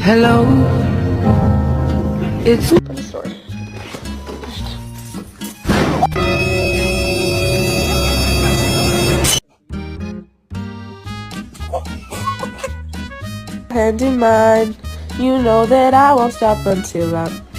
Hello, it's the story. Hand in mine, you know that I won't stop until I'm